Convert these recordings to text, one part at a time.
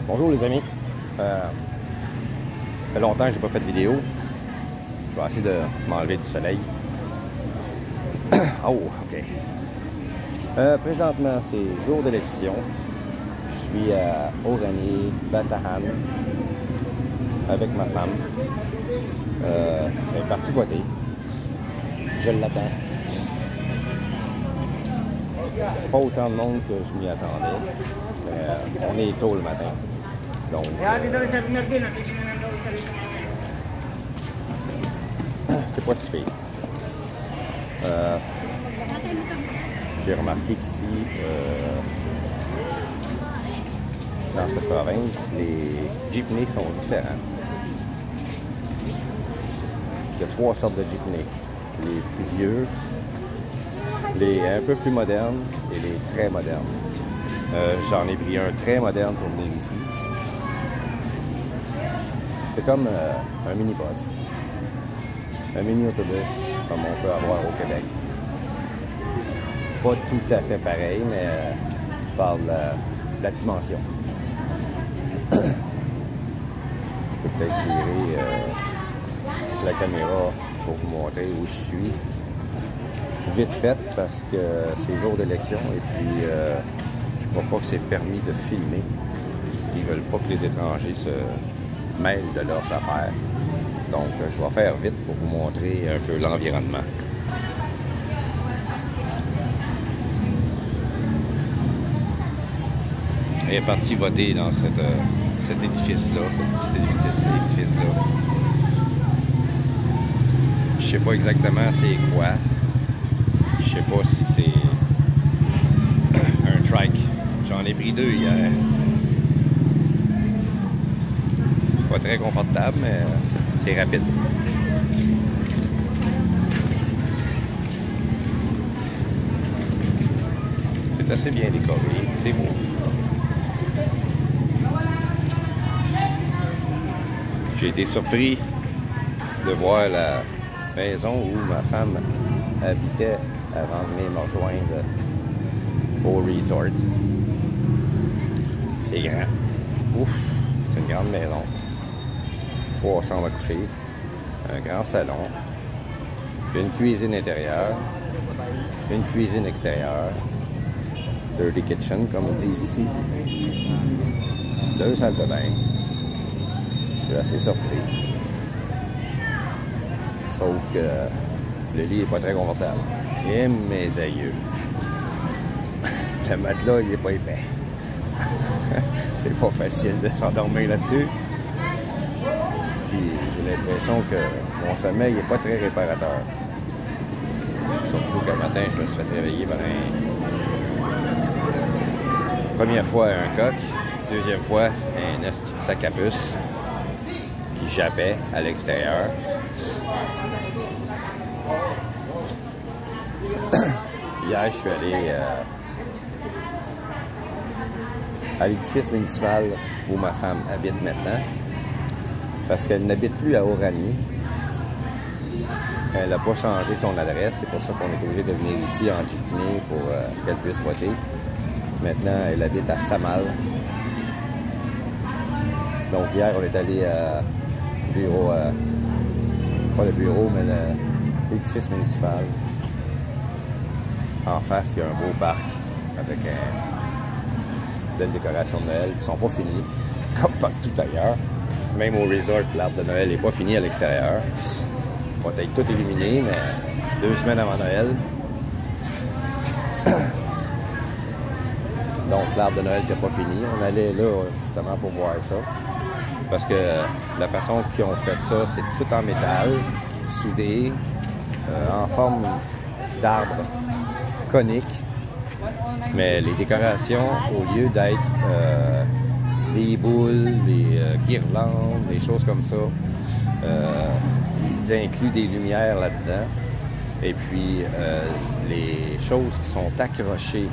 Bonjour les amis. Ça fait longtemps que j'ai pas fait de vidéo. Je vais essayer de m'enlever du soleil. Oh, ok. Présentement, c'est jour d'élection. Je suis à Orani, Batahan, avec ma femme. Elle est partie voter. Je l'attends. Pas autant de monde que je m'y attendais. Mais on est tôt le matin. Donc, c'est pas si pire. J'ai remarqué qu'ici, dans cette province, les jeepneys sont différents. Il y a 3 sortes de jeepneys. Les plus vieux, les un peu plus modernes et les très modernes. J'en ai pris un très moderne pour venir ici. C'est comme un mini-bus. Un mini-autobus, comme on peut avoir au Québec. Pas tout à fait pareil, mais je parle de la dimension. Je peux peut-être virer la caméra pour vous montrer où je suis. Vite fait, parce que c'est jour d'élection et puis je crois pas que c'est permis de filmer. Ils veulent pas que les étrangers se mêlent de leurs affaires. Donc, je vais faire vite pour vous montrer un peu l'environnement. Elle est partie voter dans cet édifice-là, cet petit édifice-là. Je sais pas exactement c'est quoi. Je sais pas si c'est un trike. J'en ai pris 2 hier. Pas très confortable, mais c'est rapide. C'est assez bien décoré, c'est beau. J'ai été surpris de voir la maison où ma femme habitait avant de venir me rejoindre au resort. C'est grand. Ouf, c'est une grande maison. 3 chambres à coucher, un grand salon, une cuisine intérieure, une cuisine extérieure, dirty kitchen comme on dit ici, 2 salles de bain. Je suis assez surpris. Sauf que le lit n'est pas très confortable. Et mes aïeux. Le matelas, il n'est pas épais. C'est pas facile de s'endormir là-dessus. Puis j'ai l'impression que mon sommeil n'est pas très réparateur. Surtout qu'un matin, je me suis fait réveiller par première fois un coq, deuxième fois un asti de sac à puce qui jappait à l'extérieur. Hier, je suis allé à l'édifice municipal où ma femme habite maintenant, parce qu'elle n'habite plus à Orani. Elle n'a pas changé son adresse, c'est pour ça qu'on est obligé de venir ici en jeepney pour qu'elle puisse voter. Maintenant, elle habite à Samal. Donc hier, on est allé à bureau, pas le bureau, mais l'édifice municipal. En face, il y a un beau parc avec une belle décoration de Noël qui ne sont pas finies, comme partout ailleurs. Même au resort, l'arbre de Noël n'est pas fini à l'extérieur. On va être tout illuminé, mais 2 semaines avant Noël. Donc l'arbre de Noël n'était pas fini. On allait là justement pour voir ça. Parce que la façon qu'ils ont fait ça, c'est tout en métal, soudé, en forme d'arbre conique. Mais les décorations, au lieu d'être des boules, des guirlandes, des choses comme ça, ils incluent des lumières là-dedans. Et puis, les choses qui sont accrochées,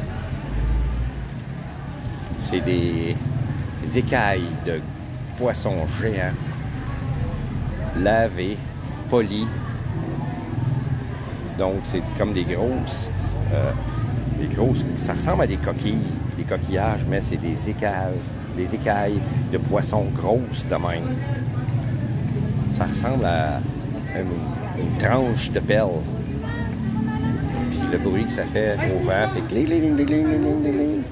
c'est des écailles de poissons géants, lavés, polis. Donc, c'est comme des grosses Des grosses, ça ressemble à des coquilles, des coquillages, mais c'est des écailles de poissons grosses de même. Ça ressemble à une tranche de pelle. Puis le bruit que ça fait au vent, c'est cling, cling, cling, cling, cling, cling.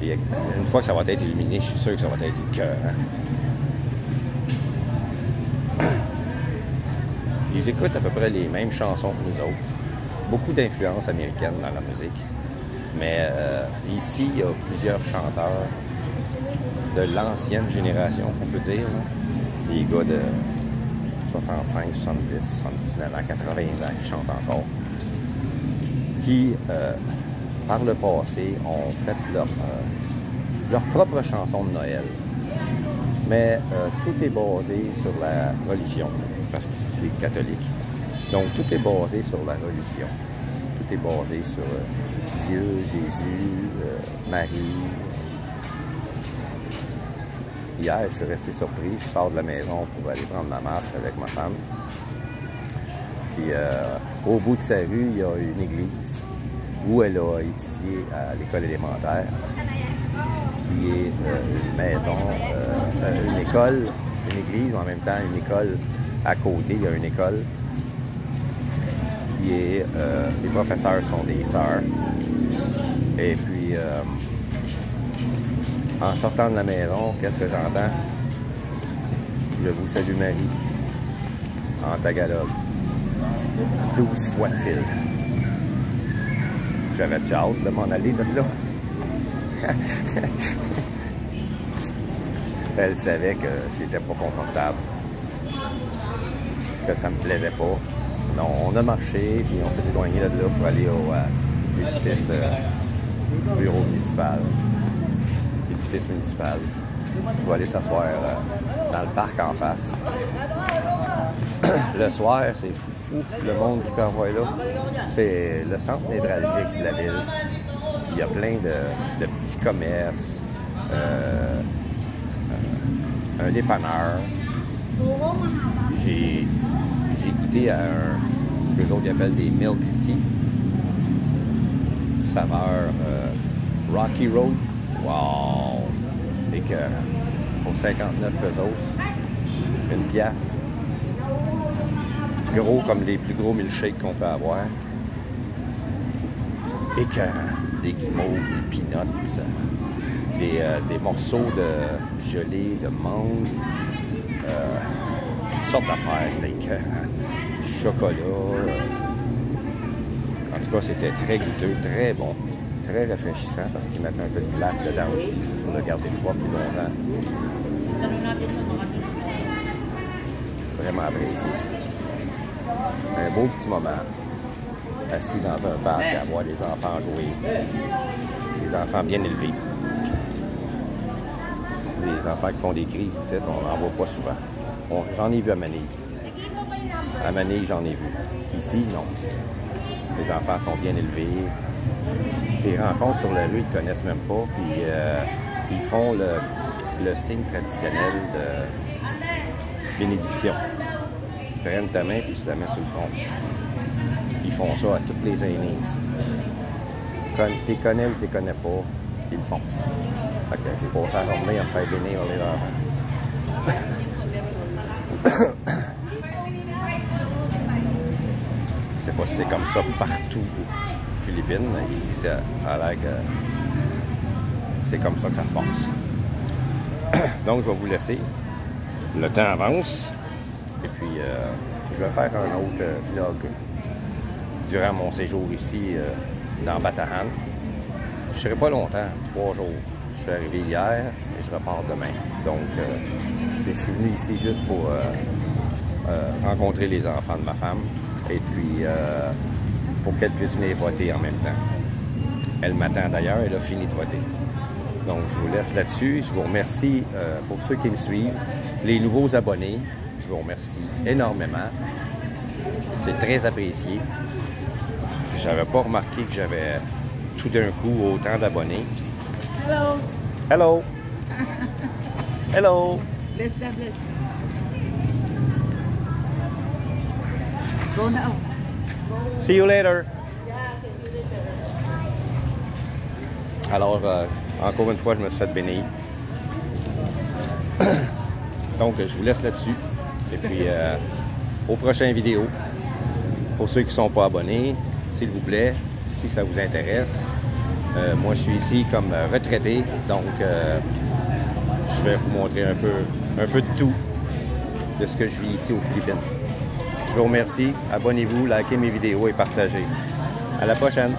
Et une fois que ça va être illuminé, je suis sûr que ça va être écœurant. Ils écoutent à peu près les mêmes chansons que nous autres. Beaucoup d'influences américaines dans la musique. Mais ici, il y a plusieurs chanteurs de l'ancienne génération, on peut dire. Là. Des gars de 65, 70, 79 ans, 80 ans qui chantent encore. Qui, par le passé, ont fait leur propre chanson de Noël. Mais tout est basé sur la religion, parce que c'est catholique. Donc, tout est basé sur la religion. Tout est basé sur Dieu, Jésus, Marie. Hier, je suis resté surpris. Je sors de la maison pour aller prendre ma marche avec ma femme. Puis, au bout de sa rue, il y a une église où elle a étudié à l'école élémentaire, qui est une maison, une école, une église, mais en même temps une école à côté. Il y a une école qui est... les professeurs sont des sœurs. Et puis, en sortant de la maison, qu'est-ce que j'entends? Je vous salue Marie, en tagalog. 12 fois de fil. J'avais hâte de m'en aller de là. Elle savait que j'étais pas confortable, que ça me plaisait pas. Non, on a marché, puis on s'est éloigné de là pour aller au l'édifice bureau municipal. L'édifice municipal. On va aller s'asseoir dans le parc en face. Le soir, c'est fou le monde qui peut avoir là. C'est le centre névralgique de la ville. Il y a plein de petits commerces, un dépanneur. J'ai goûté à ce que les autres appellent des milk tea. Saveur Rocky Road. Wow! Et que pour 59 pesos, une pièce. Gros comme les plus gros milkshakes qu'on peut avoir. Écœurant. Des guimauves, des peanuts, des morceaux de gelée, de mangue, toutes sortes d'affaires. C'était écœurant. Du chocolat. En tout cas, c'était très goûteux, très bon, très rafraîchissant parce qu'ils mettent un peu de glace dedans aussi pour le garder froid plus longtemps. Vraiment apprécié. Un beau petit moment, assis dans un parc à voir les enfants jouer. Des enfants bien élevés. Les enfants qui font des crises ici, on n'en voit pas souvent. J'en ai vu à Manille. À Manille, j'en ai vu. Ici, non. Les enfants sont bien élevés. Tu les rencontres sur la rue, ils ne te connaissent même pas. Puis ils font le signe traditionnel de bénédiction. Ils prennent ta main et ils se la mettent sur le front. Ils font ça à tous les aînés ici. Tu les connais ou tu les connais pas, ils le font. Fait que j'ai passé la journée à me faire bénir les enfants. Je sais pas si c'est comme ça partout aux Philippines, mais ici ça a l'air que c'est comme ça que ça se passe. Donc je vais vous laisser. Le temps avance. Et puis je vais faire un autre vlog durant mon séjour ici dans Batahan. Je ne serai pas longtemps, 3 jours. Je suis arrivé hier et je repars demain. Donc je suis venu ici juste pour rencontrer les enfants de ma femme et puis pour qu'elle puisse venir voter en même temps. Elle m'attend d'ailleurs, elle a fini de voter. Donc je vous laisse là-dessus. Je vous remercie pour ceux qui me suivent. Les nouveaux abonnés, je vous remercie énormément. C'est très apprécié. J'avais pas remarqué que j'avais tout d'un coup autant d'abonnés. Hello. Hello. Hello. Bless. Go now. See you later. Yeah, see you later. Alors, encore une fois, je me suis fait bénir. Donc, je vous laisse là-dessus. Et puis, aux prochaines vidéos. Pour ceux qui ne sont pas abonnés, s'il vous plaît, si ça vous intéresse. Moi, je suis ici comme retraité, donc je vais vous montrer un peu de tout de ce que je vis ici aux Philippines. Je vous remercie. Abonnez-vous, likez mes vidéos et partagez. À la prochaine!